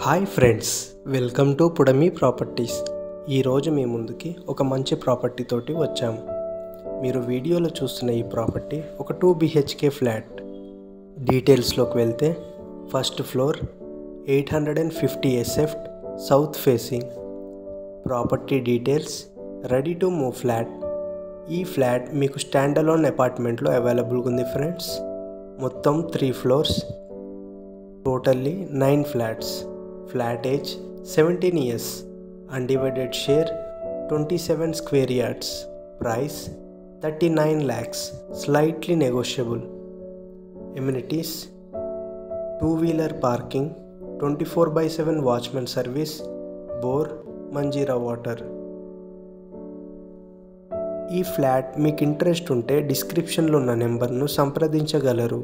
Hi friends, welcome to పుడమి properties. ఈరోజు మీ ముందుకి ఒక మంచి ప్రాపర్టీ తోటి వచ్చాము. మీరు వీడియోలో చూస్తున్న ఈ ప్రాపర్టీ ఒక 2 BHK ఫ్లాట్. డీటెయిల్స్లోకి వెళ్తే first floor 850 SF south facing. Property details ready to move flat. ఈ ఫ్లాట్ మీకు స్టాండ్ అలోన్ అపార్ట్మెంట్లో అవైలబుల్గా ఉంది ఫ్రెండ్స్. మొత్తం 3 floors, totally 9 flats. Flat age 17 years. Undivided share 27 square yards. Price 39 lakhs. Slightly negotiable. Amenities: 2-wheeler parking, 24/7 watchman service, bore, Manjeera water. ఈ flat మీకు interest ఉంటే డిస్క్రిప్షన్లో ఉన్న నెంబర్ను సంప్రదించగలరు.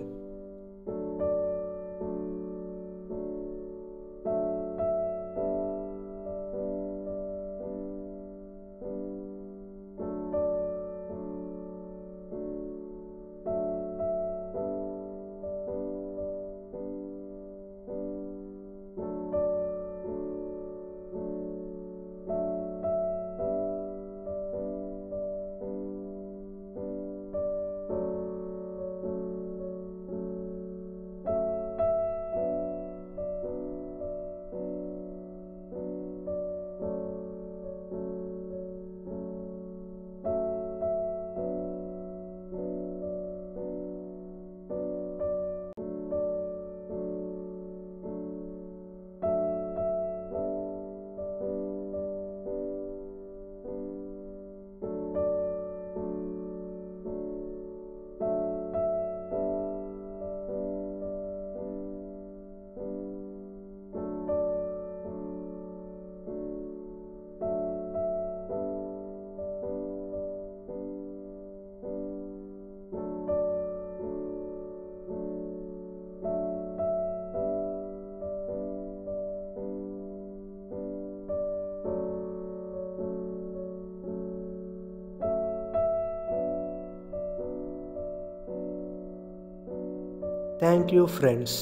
Thank you friends.